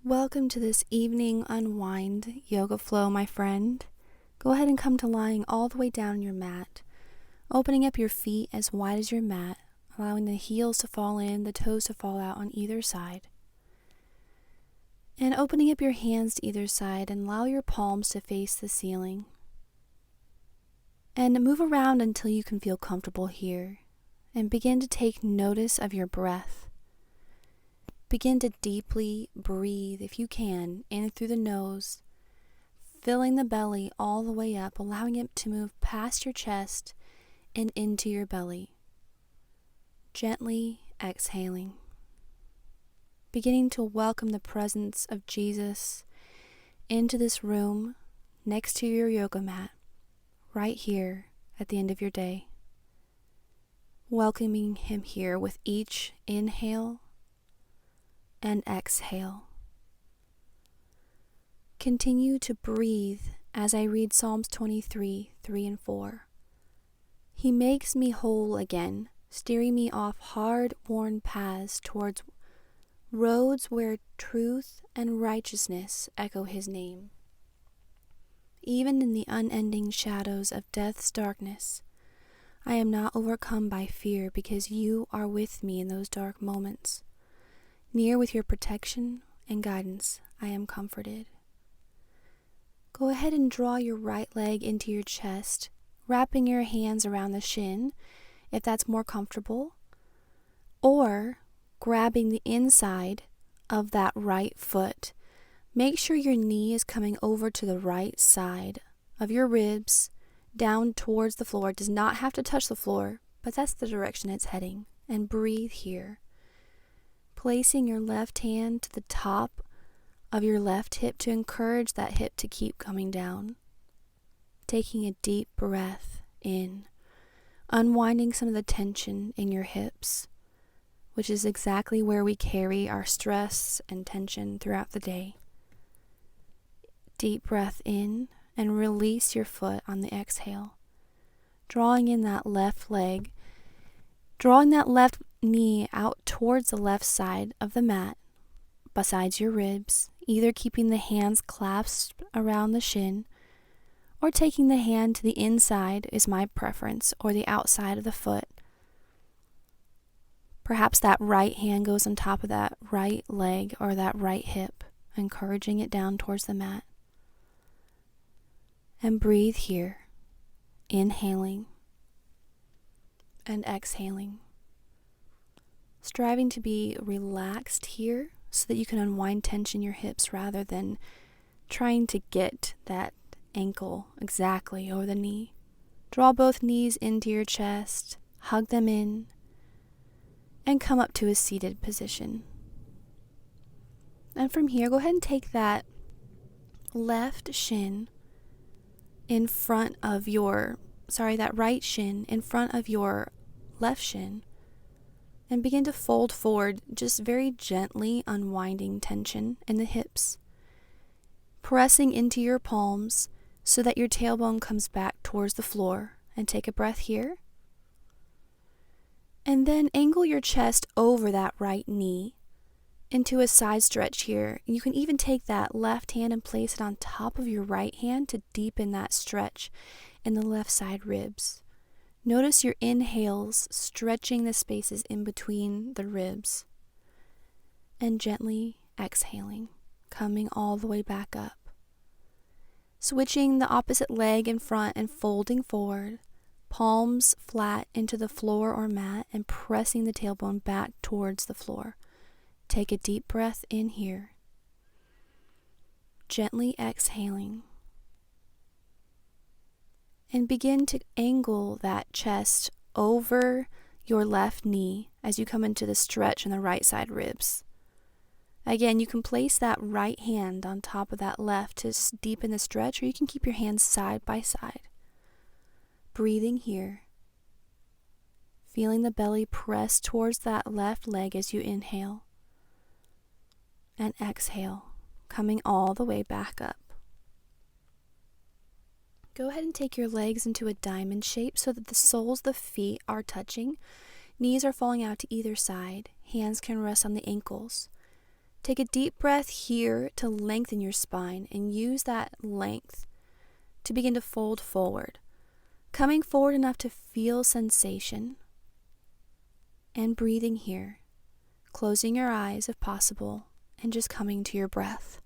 Welcome to this evening Unwind yoga flow, my friend. Go ahead and come to lying all the way down on your mat, opening up your feet as wide as your mat, allowing the heels to fall in, the toes to fall out on either side. And opening up your hands to either side and allow your palms to face the ceiling. And move around until you can feel comfortable here, and begin to take notice of your breath. Begin to deeply breathe, if you can, in through the nose, filling the belly all the way up, allowing it to move past your chest and into your belly. Gently exhaling. Beginning to welcome the presence of Jesus into this room next to your yoga mat, right here at the end of your day. Welcoming him here with each inhale and exhale. Continue to breathe as I read Psalms 23, 3 and 4. He makes me whole again, steering me off hard-worn paths towards roads where truth and righteousness echo his name. Even in the unending shadows of death's darkness, I am not overcome by fear because you are with me in those dark moments. Near with your protection and guidance, I am comforted. Go ahead and draw your right leg into your chest, wrapping your hands around the shin, if that's more comfortable, or grabbing the inside of that right foot. Make sure your knee is coming over to the right side of your ribs, down towards the floor. It does not have to touch the floor, but that's the direction it's heading. And breathe here. Placing your left hand to the top of your left hip to encourage that hip to keep coming down. Taking a deep breath in, unwinding some of the tension in your hips, which is exactly where we carry our stress and tension throughout the day. Deep breath in and release your foot on the exhale. Drawing in that left leg, drawing that left knee out towards the left side of the mat, besides your ribs, either keeping the hands clasped around the shin, or taking the hand to the inside is my preference, or the outside of the foot. Perhaps that right hand goes on top of that right leg or that right hip, encouraging it down towards the mat. And breathe here, inhaling and exhaling. Striving to be relaxed here so that you can unwind tension in your hips rather than trying to get that ankle exactly over the knee. Draw both knees into your chest, hug them in, and come up to a seated position. And from here, go ahead and take that left shin in front of that right shin in front of your left shin, and begin to fold forward, just very gently unwinding tension in the hips, pressing into your palms so that your tailbone comes back towards the floor. And take a breath here. And then angle your chest over that right knee into a side stretch here. You can even take that left hand and place it on top of your right hand to deepen that stretch in the left side ribs. Notice your inhales stretching the spaces in between the ribs, and gently exhaling, coming all the way back up. Switching the opposite leg in front and folding forward, palms flat into the floor or mat, and pressing the tailbone back towards the floor. Take a deep breath in here, gently exhaling. And begin to angle that chest over your left knee as you come into the stretch in the right side ribs. Again, you can place that right hand on top of that left to deepen the stretch, or you can keep your hands side by side. Breathing here. Feeling the belly press towards that left leg as you inhale. And exhale, coming all the way back up. Go ahead and take your legs into a diamond shape so that the soles of the feet are touching. Knees are falling out to either side. Hands can rest on the ankles. Take a deep breath here to lengthen your spine and use that length to begin to fold forward, coming forward enough to feel sensation, and breathing here, closing your eyes if possible, and just coming to your breath.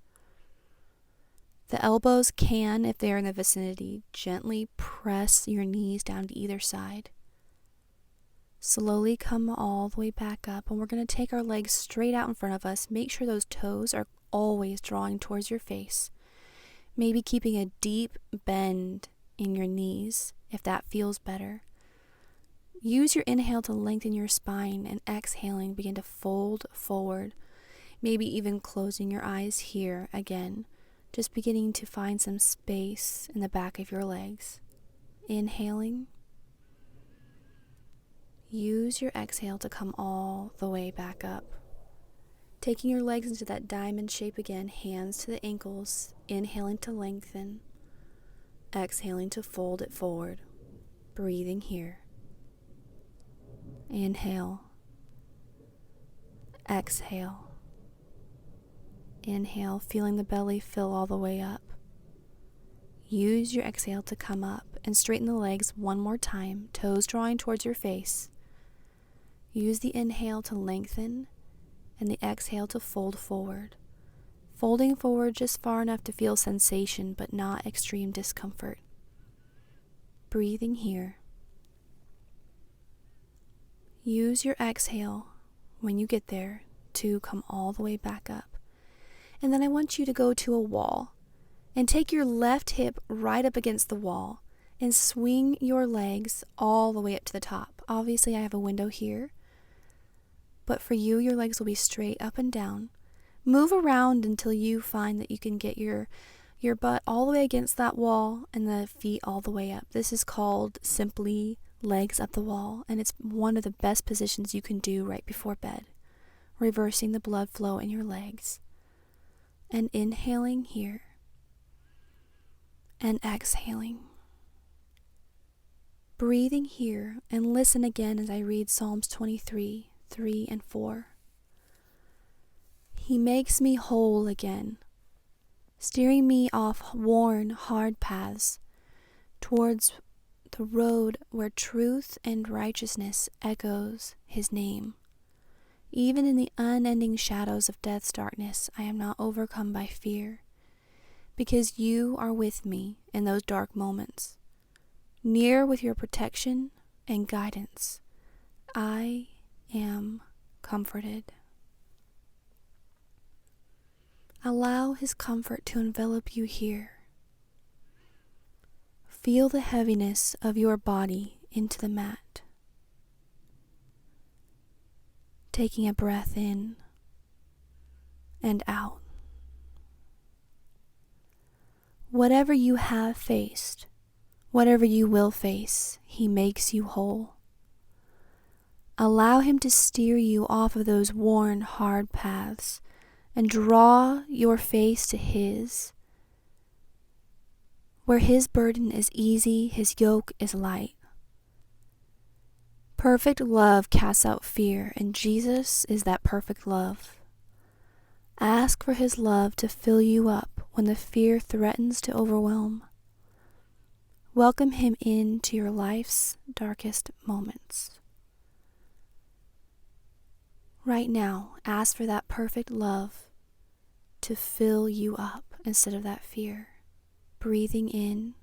The elbows can, if they are in the vicinity, gently press your knees down to either side. Slowly come all the way back up, and we're going to take our legs straight out in front of us. Make sure those toes are always drawing towards your face. Maybe keeping a deep bend in your knees if that feels better. Use your inhale to lengthen your spine, and exhaling, begin to fold forward. Maybe even closing your eyes here again, just beginning to find some space in the back of your legs. Inhaling. Use your exhale to come all the way back up. Taking your legs into that diamond shape again, hands to the ankles, inhaling to lengthen, exhaling to fold it forward, breathing here. Inhale, exhale, inhale, feeling the belly fill all the way up. Use your exhale to come up and straighten the legs one more time, toes drawing towards your face. Use the inhale to lengthen and the exhale to fold forward. Folding forward just far enough to feel sensation but not extreme discomfort. Breathing here. Use your exhale when you get there to come all the way back up. And then I want you to go to a wall and take your left hip right up against the wall and swing your legs all the way up to the top. Obviously, I have a window here, but for you, your legs will be straight up and down. Move around until you find that you can get your butt all the way against that wall and the feet all the way up. This is called simply legs up the wall, and it's one of the best positions you can do right before bed, reversing the blood flow in your legs. And inhaling here and exhaling. Breathing here, and listen again as I read Psalms 23, 3 and 4. He makes me whole again, steering me off worn, hard paths towards the road where truth and righteousness echoes his name. Even in the unending shadows of death's darkness, I am not overcome by fear, because you are with me in those dark moments. Near with your protection and guidance, I am comforted. Allow his comfort to envelop you here. Feel the heaviness of your body into the mat. Taking a breath in and out. Whatever you have faced, whatever you will face, he makes you whole. Allow him to steer you off of those worn, hard paths and draw your face to his, where his burden is easy, his yoke is light. Perfect love casts out fear, and Jesus is that perfect love. Ask for his love to fill you up when the fear threatens to overwhelm. Welcome him into your life's darkest moments. Right now, ask for that perfect love to fill you up instead of that fear. Breathing in